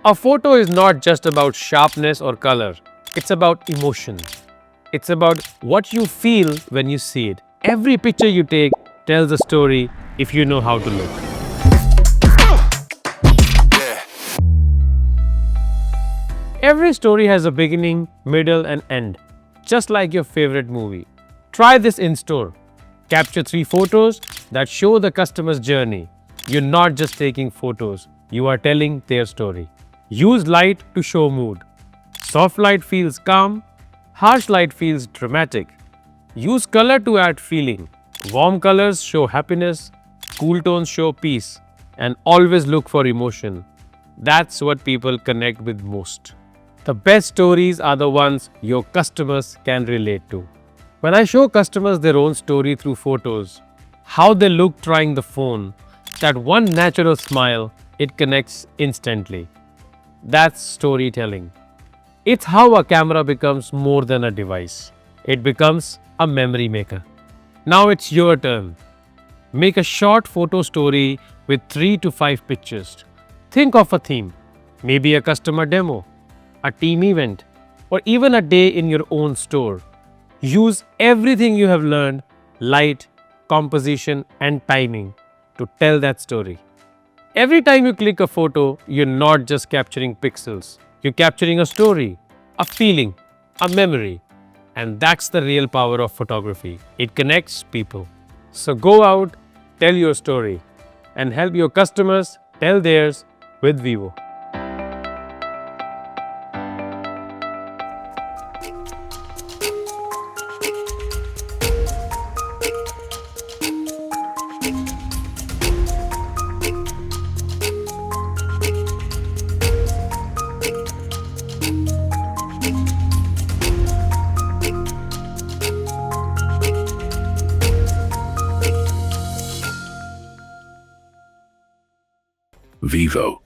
A photo is not just about sharpness or color. It's about emotion. It's about what you feel when you see it. Every picture you take tells a story if you know how to look. Every story has a beginning, middle, and end, just like your favorite movie. Try this in store. Capture 3 photos that show the customer's journey. You're not just taking photos, you are telling their story. Use light to show mood. Soft light feels calm, harsh light feels dramatic. Use color to add feeling. Warm colors show happiness, cool tones show peace, and always look for emotion. That's what people connect with most. The best stories are the ones your customers can relate to. When I show customers their own story through photos, how they look trying the phone, that one natural smile, it connects instantly. That's storytelling. It's how a camera becomes more than a device. It becomes a memory maker. Now it's your turn. Make a short photo story with 3 to 5 pictures. Think of a theme, maybe a customer demo, a team event, or even a day in your own store. Use everything you have learned, light, composition, and timing, to tell that story. Every time you click a photo, you're not just capturing pixels. You're capturing a story, a feeling, a memory. And that's the real power of photography. It connects people. So go out, tell your story, and help your customers tell theirs with Vivo. Vivo.